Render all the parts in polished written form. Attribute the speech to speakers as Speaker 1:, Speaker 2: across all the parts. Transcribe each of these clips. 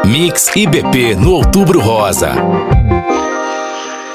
Speaker 1: Mix IBP no Outubro Rosa.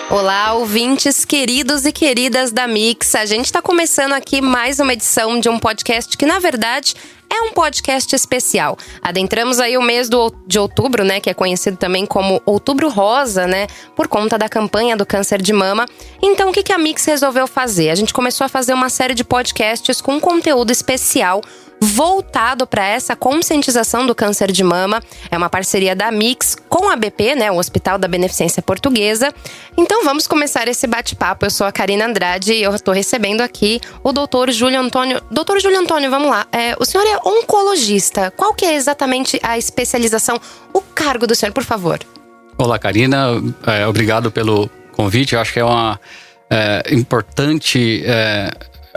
Speaker 2: Olá, ouvintes queridos e queridas da Mix. A gente está começando aqui mais uma edição de um podcast que, na verdade, é um podcast especial. Adentramos aí o mês de outubro, né, que é conhecido também como Outubro Rosa, né, por conta da campanha do câncer de mama. Então, o que a Mix resolveu fazer? A gente começou a fazer uma série de podcasts com conteúdo especial voltado para essa conscientização do câncer de mama. É uma parceria da Mix com a BP, né, o Hospital da Beneficência Portuguesa. Então vamos começar esse bate-papo. Eu sou a Karina Andrade e eu estou recebendo aqui o Dr. Júlio Antônio. Dr. Júlio Antônio, vamos lá. O senhor é oncologista. Qual que é exatamente a especialização, o cargo do senhor, por favor?
Speaker 3: Olá, Karina. Obrigado pelo convite. Eu acho que é uma importante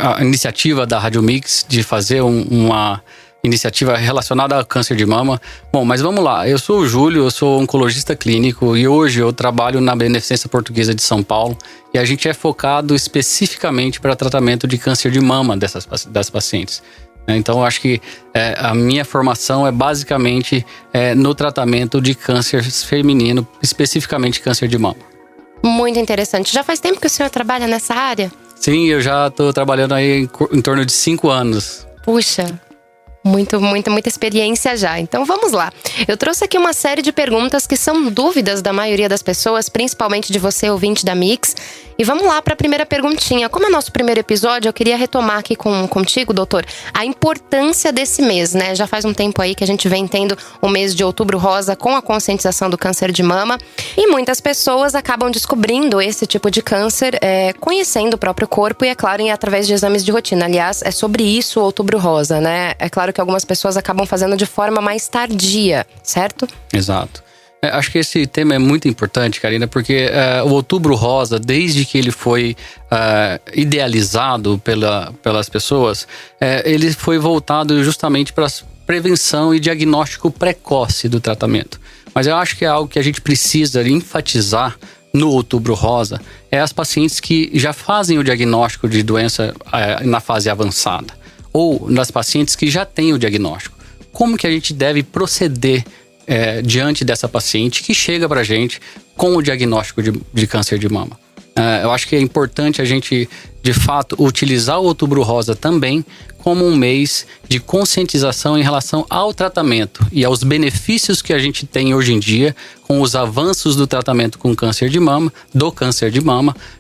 Speaker 3: a iniciativa da Rádio Mix de fazer uma iniciativa relacionada ao câncer de mama. Bom, mas vamos lá. Eu sou o Júlio, eu sou oncologista clínico e hoje eu trabalho na Beneficência Portuguesa de São Paulo e a gente é focado especificamente para tratamento de câncer de mama das pacientes. Então, eu acho que a minha formação é basicamente no tratamento de câncer feminino, especificamente câncer de mama. Muito interessante. Já faz tempo que o senhor trabalha nessa área? Sim, eu já estou trabalhando aí em torno de 5 anos.
Speaker 2: Puxa, muita experiência já. Então vamos lá. Eu trouxe aqui uma série de perguntas que são dúvidas da maioria das pessoas, principalmente de você, ouvinte da Mix. E vamos lá para a primeira perguntinha. Como é nosso primeiro episódio, eu queria retomar aqui contigo, doutor, a importância desse mês, né? Já faz um tempo aí que a gente vem tendo o mês de Outubro Rosa com a conscientização do câncer de mama. E muitas pessoas acabam descobrindo esse tipo de câncer, conhecendo o próprio corpo e, é claro, através de exames de rotina. Aliás, é sobre isso o Outubro Rosa, né? É claro que algumas pessoas acabam fazendo de forma mais tardia, certo?
Speaker 3: Exato. Acho que esse tema é muito importante, Karina, porque o Outubro Rosa, desde que ele foi idealizado pelas pessoas, ele foi voltado justamente para a prevenção e diagnóstico precoce do tratamento. Mas eu acho que é algo que a gente precisa enfatizar no Outubro Rosa, é as pacientes que já fazem o diagnóstico de doença na fase avançada, ou nas pacientes que já têm o diagnóstico. Como que a gente deve proceder diante dessa paciente que chega pra gente com o diagnóstico de câncer de mama? Eu acho que é importante a gente, de fato, utilizar o Outubro Rosa também como um mês de conscientização em relação ao tratamento e aos benefícios que a gente tem hoje em dia com os avanços do tratamento com câncer de mama,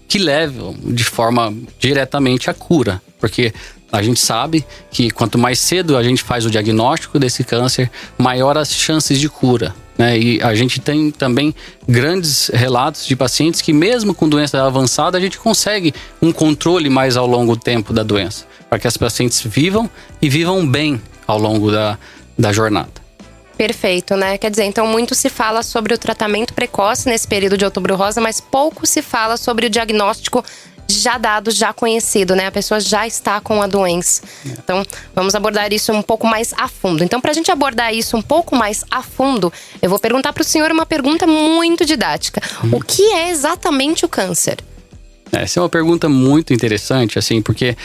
Speaker 3: que levam de forma diretamente à cura, porque a gente sabe que quanto mais cedo a gente faz o diagnóstico desse câncer, maior as chances de cura, né? E a gente tem também grandes relatos de pacientes que mesmo com doença avançada, a gente consegue um controle mais ao longo do tempo da doença, para que as pacientes vivam e vivam bem ao longo da jornada.
Speaker 2: Perfeito, né? Quer dizer, então muito se fala sobre o tratamento precoce nesse período de Outubro Rosa, mas pouco se fala sobre o diagnóstico já dado, já conhecido, né? A pessoa já está com a doença. Então, vamos abordar isso um pouco mais a fundo. Então, pra gente abordar isso um pouco mais a fundo, eu vou perguntar pro senhor uma pergunta muito didática. O que é exatamente o câncer?
Speaker 3: Essa é uma pergunta muito interessante, assim, porque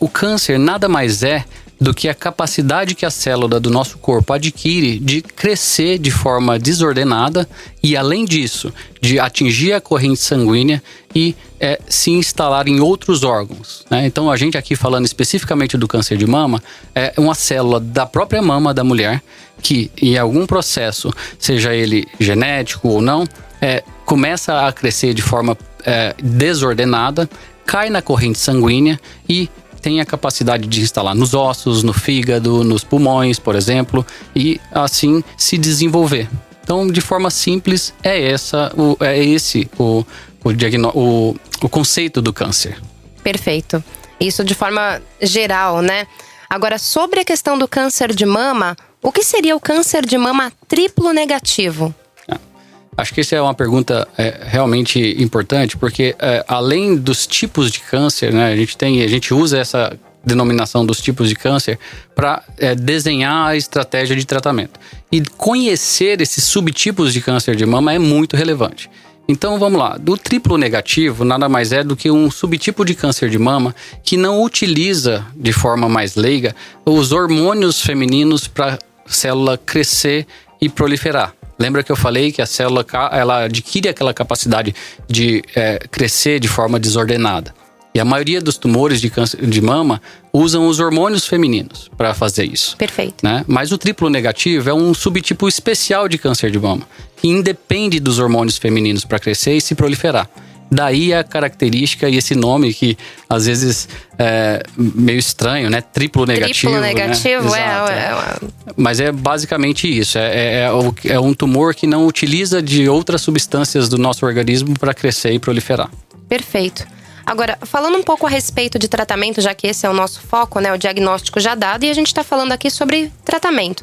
Speaker 3: o câncer nada mais é do que a capacidade que a célula do nosso corpo adquire de crescer de forma desordenada e, além disso, de atingir a corrente sanguínea e se instalar em outros órgãos, né? Então, a gente aqui falando especificamente do câncer de mama, é uma célula da própria mama da mulher que, em algum processo, seja ele genético ou não, começa a crescer de forma desordenada, cai na corrente sanguínea e tem a capacidade de instalar nos ossos, no fígado, nos pulmões, por exemplo, e assim se desenvolver. Então, de forma simples, esse o conceito do câncer.
Speaker 2: Perfeito. Isso de forma geral, né? Agora, sobre a questão do câncer de mama, o que seria o câncer de mama triplo negativo?
Speaker 3: Acho que essa é uma pergunta realmente importante, porque além dos tipos de câncer, né, a gente usa essa denominação dos tipos de câncer para desenhar a estratégia de tratamento. E conhecer esses subtipos de câncer de mama é muito relevante. Então vamos lá, do triplo negativo nada mais é do que um subtipo de câncer de mama que não utiliza de forma mais leiga os hormônios femininos para a célula crescer e proliferar. Lembra que eu falei que a célula ela adquire aquela capacidade de crescer de forma desordenada. E a maioria dos tumores de câncer de mama usam os hormônios femininos para fazer isso.
Speaker 2: Perfeito.
Speaker 3: Né? Mas o triplo negativo é um subtipo especial de câncer de mama, que independe dos hormônios femininos para crescer e se proliferar. Daí a característica e esse nome que às vezes é meio estranho, né? Triplo negativo.
Speaker 2: Triplo negativo,
Speaker 3: né? Exato, Mas é basicamente isso. É um tumor que não utiliza de outras substâncias do nosso organismo para crescer e proliferar.
Speaker 2: Perfeito. Agora, falando um pouco a respeito de tratamento, já que esse é o nosso foco, né? O diagnóstico já dado, e a gente está falando aqui sobre tratamento.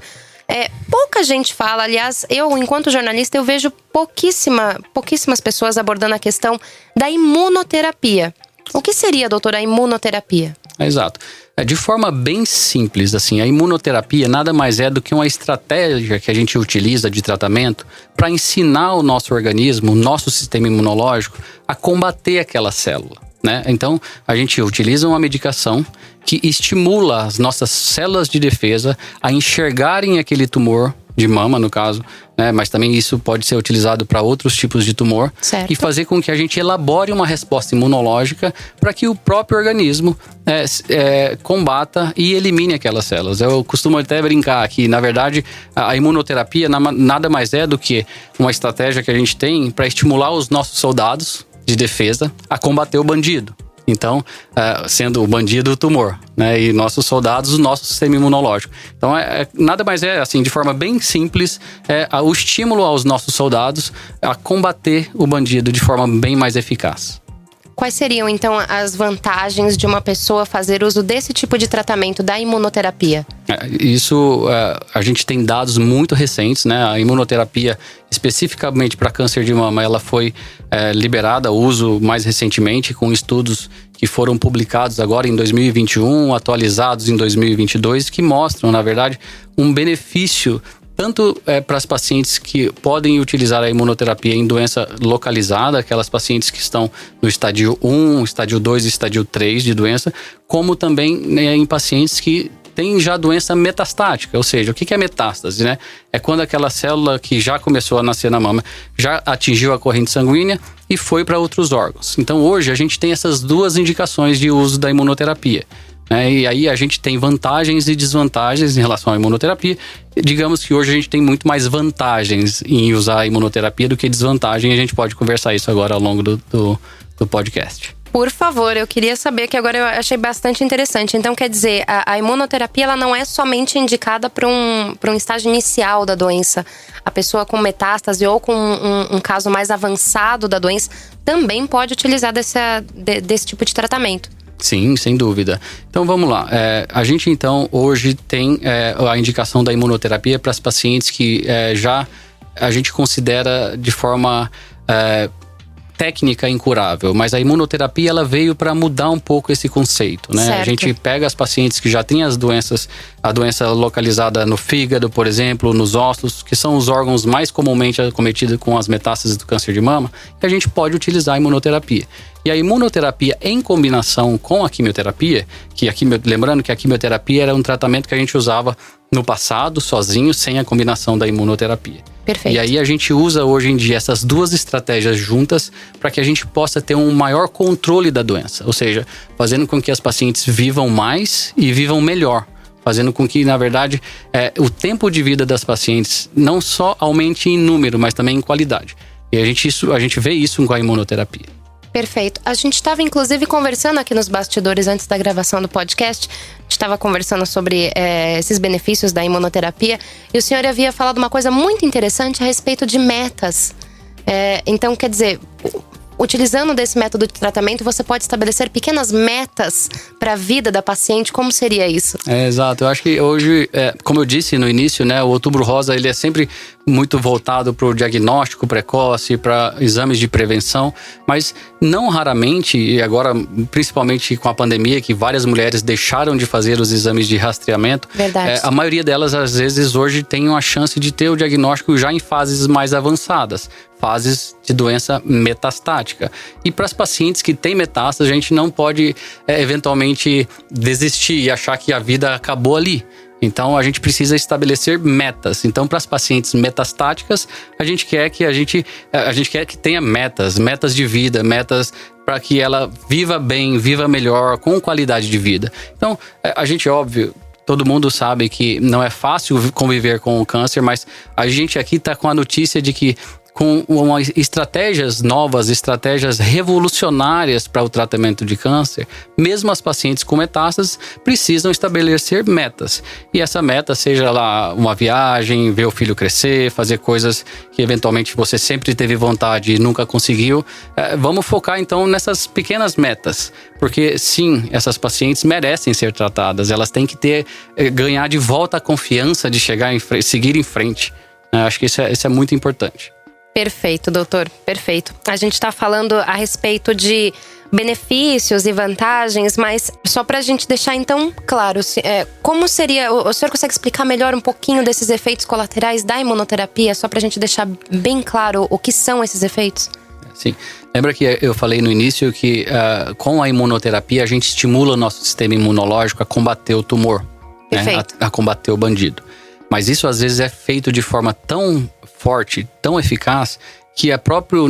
Speaker 2: Pouca gente fala, aliás, eu, enquanto jornalista, eu vejo pouquíssimas pessoas abordando a questão da imunoterapia. O que seria, doutora, a imunoterapia?
Speaker 3: Exato. De forma bem simples, assim, a imunoterapia nada mais é do que uma estratégia que a gente utiliza de tratamento para ensinar o nosso organismo, o nosso sistema imunológico, a combater aquela célula. Né? Então, a gente utiliza uma medicação que estimula as nossas células de defesa a enxergarem aquele tumor de mama, no caso, né? Mas também isso pode ser utilizado para outros tipos de tumor.
Speaker 2: Certo.
Speaker 3: E fazer com que a gente elabore uma resposta imunológica para que o próprio organismo combata e elimine aquelas células. Eu costumo até brincar que, na verdade, a imunoterapia nada mais é do que uma estratégia que a gente tem para estimular os nossos soldados de defesa a combater o bandido. Então, sendo o bandido o tumor, né? E nossos soldados o nosso sistema imunológico. Então, nada mais assim, de forma bem simples, o estímulo aos nossos soldados a combater o bandido de forma bem mais eficaz.
Speaker 2: Quais seriam, então, as vantagens de uma pessoa fazer uso desse tipo de tratamento, da imunoterapia?
Speaker 3: Isso, a gente tem dados muito recentes, né? A imunoterapia, especificamente para câncer de mama, ela foi liberada ao uso mais recentemente, com estudos que foram publicados agora em 2021, atualizados em 2022, que mostram, na verdade, um benefício tanto para as pacientes que podem utilizar a imunoterapia em doença localizada, aquelas pacientes que estão no estádio 1, estádio 2 e estádio 3 de doença, como também, né, em pacientes que têm já doença metastática. Ou seja, o que é metástase, né? É quando aquela célula que já começou a nascer na mama já atingiu a corrente sanguínea e foi para outros órgãos. Então hoje a gente tem essas duas indicações de uso da imunoterapia. E aí a gente tem vantagens e desvantagens em relação à imunoterapia. Digamos que hoje a gente tem muito mais vantagens em usar a imunoterapia do que desvantagem. E a gente pode conversar isso agora ao longo do podcast.
Speaker 2: Por favor, eu queria saber, que agora eu achei bastante interessante. Então, quer dizer, a imunoterapia ela não é somente indicada para um estágio inicial da doença. A pessoa com metástase ou com um caso mais avançado da doença também pode utilizar desse tipo de tratamento.
Speaker 3: Sim, sem dúvida. Então vamos lá. A gente então hoje tem a indicação da imunoterapia para as pacientes que já a gente considera de forma técnica incurável, mas a imunoterapia ela veio para mudar um pouco esse conceito, né?
Speaker 2: Certo.
Speaker 3: A gente pega as pacientes que já têm a doença localizada no fígado, por exemplo, nos ossos, que são os órgãos mais comumente acometidos com as metástases do câncer de mama, e a gente pode utilizar a imunoterapia. E a imunoterapia em combinação com a quimioterapia, lembrando que a quimioterapia era um tratamento que a gente usava no passado, sozinho, sem a combinação da imunoterapia.
Speaker 2: Perfeito.
Speaker 3: E aí a gente usa hoje em dia essas duas estratégias juntas para que a gente possa ter um maior controle da doença. Ou seja, fazendo com que as pacientes vivam mais e vivam melhor. Fazendo com que, na verdade, o tempo de vida das pacientes não só aumente em número, mas também em qualidade. E a gente vê isso com a imunoterapia.
Speaker 2: Perfeito. A gente estava, inclusive, conversando aqui nos bastidores antes da gravação do podcast. A gente estava conversando sobre esses benefícios da imunoterapia. E o senhor havia falado uma coisa muito interessante a respeito de metas. Então, quer dizer, utilizando desse método de tratamento, você pode estabelecer pequenas metas para a vida da paciente. Como seria isso?
Speaker 3: Exato. Eu acho que hoje, como eu disse no início, né, o Outubro Rosa ele é sempre muito voltado para o diagnóstico precoce, para exames de prevenção, mas não raramente, e agora principalmente com a pandemia, que várias mulheres deixaram de fazer os exames de rastreamento.
Speaker 2: Verdade.
Speaker 3: A maioria delas, às vezes, hoje tem a chance de ter o diagnóstico já em fases mais avançadas, fases de doença metastática. E para as pacientes que têm metástase, a gente não pode eventualmente desistir e achar que a vida acabou ali. Então, a gente precisa estabelecer metas. Então, para as pacientes metastáticas, a gente quer que tenha metas de vida, metas para que ela viva bem, viva melhor, com qualidade de vida. Então, a gente, óbvio, todo mundo sabe que não é fácil conviver com o câncer, mas a gente aqui está com a notícia de que com estratégias novas, estratégias revolucionárias para o tratamento de câncer, mesmo as pacientes com metástases precisam estabelecer metas. E essa meta, seja lá uma viagem, ver o filho crescer, fazer coisas que eventualmente você sempre teve vontade e nunca conseguiu. Vamos focar então nessas pequenas metas, porque sim, essas pacientes merecem ser tratadas, elas têm que ganhar de volta a confiança de seguir em frente. Acho que isso é muito importante.
Speaker 2: Perfeito, doutor, perfeito. A gente está falando a respeito de benefícios e vantagens, mas só para a gente deixar então claro, como seria, o senhor consegue explicar melhor um pouquinho desses efeitos colaterais da imunoterapia, só para a gente deixar bem claro o que são esses efeitos?
Speaker 3: Sim, lembra que eu falei no início que com a imunoterapia a gente estimula o nosso sistema imunológico a combater o tumor, né? A combater o bandido. Mas isso às vezes é feito de forma tão forte, tão eficaz, que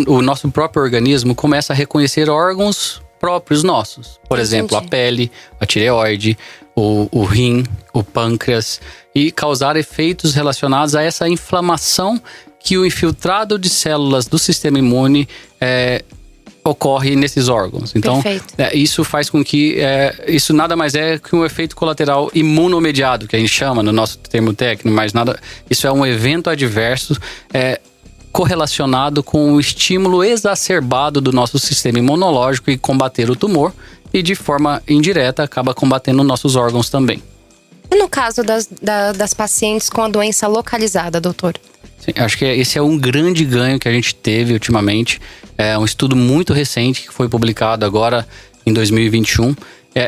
Speaker 3: o nosso próprio organismo começa a reconhecer órgãos próprios nossos. Por exemplo, a pele, a tireoide, o rim, o pâncreas, e causar efeitos relacionados a essa inflamação que o infiltrado de células do sistema imune ocorre nesses órgãos. Então, isso faz com que isso nada mais é que um efeito colateral imunomediado, que a gente chama no nosso termo técnico, mas isso é um evento adverso correlacionado com o estímulo exacerbado do nosso sistema imunológico e combater o tumor, e de forma indireta acaba combatendo nossos órgãos também.
Speaker 2: E no caso das pacientes com a doença localizada, doutor?
Speaker 3: Sim, acho que esse é um grande ganho que a gente teve ultimamente. É um estudo muito recente que foi publicado agora em 2021.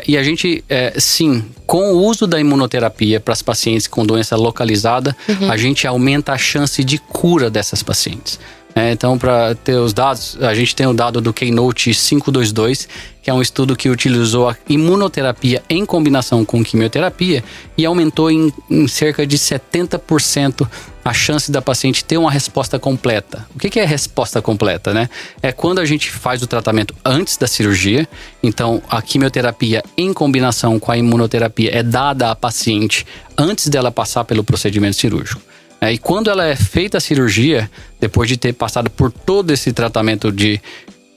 Speaker 3: E a gente, sim, com o uso da imunoterapia para as pacientes com doença localizada, a gente aumenta a chance de cura dessas pacientes. Então, para ter os dados, a gente tem o dado do Keynote 522, que é um estudo que utilizou a imunoterapia em combinação com quimioterapia e aumentou em cerca de 70% a chance da paciente ter uma resposta completa. O que é resposta completa, né? É quando a gente faz o tratamento antes da cirurgia. Então, a quimioterapia em combinação com a imunoterapia é dada à paciente antes dela passar pelo procedimento cirúrgico. E quando ela é feita a cirurgia, depois de ter passado por todo esse tratamento de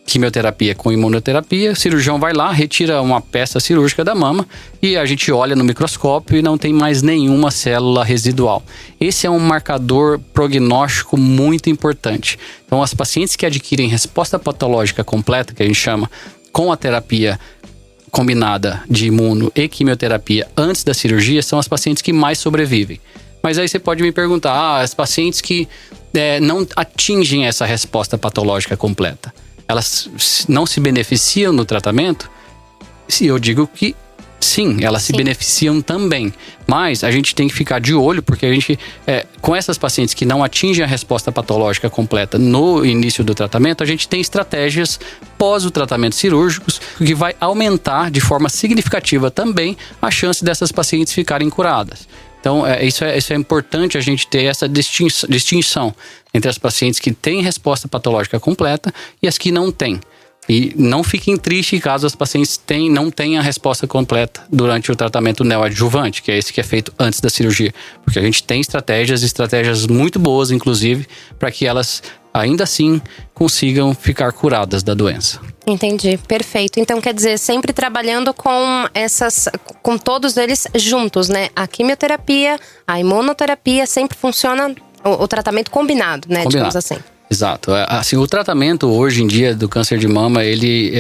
Speaker 3: quimioterapia com imunoterapia, o cirurgião vai lá, retira uma peça cirúrgica da mama e a gente olha no microscópio e não tem mais nenhuma célula residual. Esse é um marcador prognóstico muito importante. Então, as pacientes que adquirem resposta patológica completa, que a gente chama, com a terapia combinada de imuno e quimioterapia antes da cirurgia, são as pacientes que mais sobrevivem. Mas aí você pode me perguntar, as pacientes que não atingem essa resposta patológica completa, elas não se beneficiam no tratamento? E eu digo que sim, elas se beneficiam também. Mas a gente tem que ficar de olho, porque a gente, com essas pacientes que não atingem a resposta patológica completa no início do tratamento, a gente tem estratégias pós o tratamento cirúrgicos que vai aumentar de forma significativa também a chance dessas pacientes ficarem curadas. Então, isso é importante a gente ter essa distinção entre as pacientes que têm resposta patológica completa e as que não têm. E não fiquem tristes caso as pacientes não tenham a resposta completa durante o tratamento neoadjuvante, que é esse que é feito antes da cirurgia. Porque a gente tem estratégias muito boas, inclusive, para que elas, ainda assim, consigam ficar curadas da doença.
Speaker 2: Entendi, perfeito. Então, quer dizer, sempre trabalhando com todos eles juntos, né? A quimioterapia, a imunoterapia, sempre funciona o tratamento combinado, né? Digamos assim.
Speaker 3: Exato. Assim, o tratamento hoje em dia do câncer de mama, ele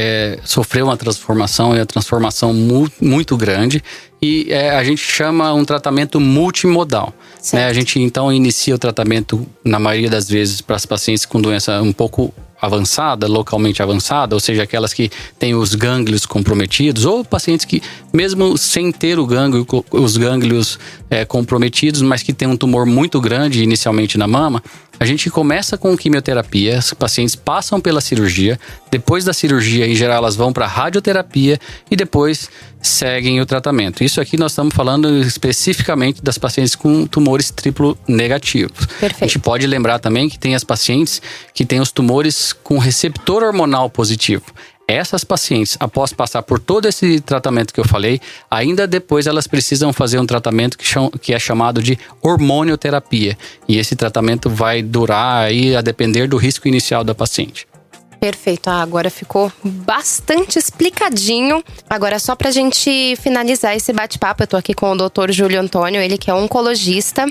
Speaker 3: sofreu uma transformação, e a transformação muito grande, e a gente chama um tratamento multimodal. Né? A gente então inicia o tratamento, na maioria das vezes, para as pacientes com doença um pouco avançada, localmente avançada, ou seja, aquelas que têm os gânglios comprometidos, ou pacientes que, mesmo sem ter os gânglios comprometidos, mas que têm um tumor muito grande inicialmente na mama, a gente começa com quimioterapia, os pacientes passam pela cirurgia, depois da cirurgia, em geral, elas vão para radioterapia e depois seguem o tratamento. Isso aqui nós estamos falando especificamente das pacientes com tumores triplo negativos.
Speaker 2: Perfeito.
Speaker 3: A gente pode lembrar também que tem as pacientes que têm os tumores com receptor hormonal positivo. Essas pacientes, após passar por todo esse tratamento que eu falei, ainda depois elas precisam fazer um tratamento que é chamado de hormonioterapia. E esse tratamento vai durar aí a depender do risco inicial da paciente.
Speaker 2: Perfeito, agora ficou bastante explicadinho. Agora, só pra gente finalizar esse bate-papo, eu tô aqui com o Dr. Júlio Antônio, ele que é oncologista.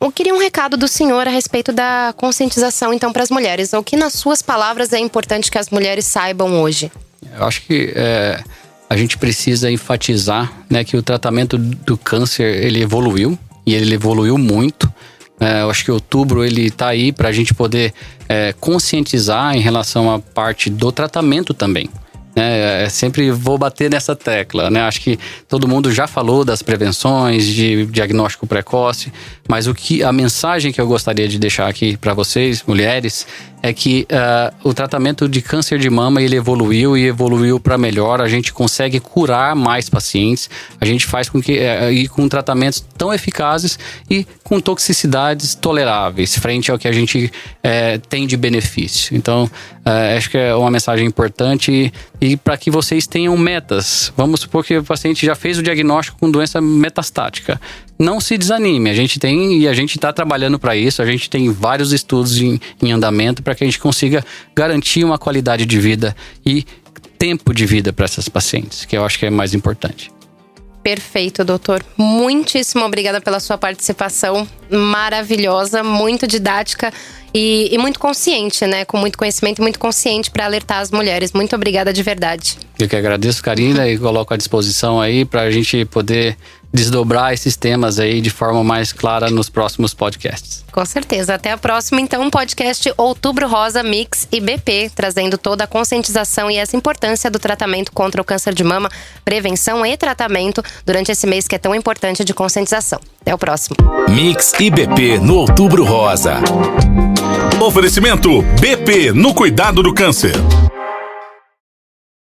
Speaker 2: Eu queria um recado do senhor a respeito da conscientização, então, para as mulheres. O que, nas suas palavras, é importante que as mulheres saibam hoje?
Speaker 3: Eu acho que a gente precisa enfatizar, né, que o tratamento do câncer, ele evoluiu, e ele evoluiu muito. Eu acho que outubro ele está aí para a gente poder conscientizar em relação à parte do tratamento também. Sempre vou bater nessa tecla, né? Acho que todo mundo já falou das prevenções, de diagnóstico precoce, mas a mensagem que eu gostaria de deixar aqui para vocês, mulheres, é que o tratamento de câncer de mama ele evoluiu para melhor. A gente consegue curar mais pacientes, a gente faz com que com tratamentos tão eficazes e com toxicidades toleráveis frente ao que a gente tem de benefício. Então, acho que é uma mensagem importante e para que vocês tenham metas. Vamos supor que o paciente já fez o diagnóstico com doença metastática. Não se desanime, a gente está trabalhando para isso, a gente tem vários estudos em andamento para que a gente consiga garantir uma qualidade de vida e tempo de vida para essas pacientes, que eu acho que é mais importante.
Speaker 2: Perfeito, doutor. Muitíssimo obrigada pela sua participação maravilhosa, muito didática e muito consciente, né? Com muito conhecimento e muito consciente para alertar as mulheres. Muito obrigada de verdade.
Speaker 3: Eu que agradeço, Karina, e coloco à disposição aí para a gente poder desdobrar esses temas aí de forma mais clara nos próximos podcasts.
Speaker 2: Com certeza. Até a próxima, então, podcast Outubro Rosa Mix IBP, trazendo toda a conscientização e essa importância do tratamento contra o câncer de mama, prevenção e tratamento durante esse mês que é tão importante de conscientização. Até o próximo.
Speaker 1: Mix IBP no Outubro Rosa.
Speaker 4: Oferecimento BP no cuidado do câncer.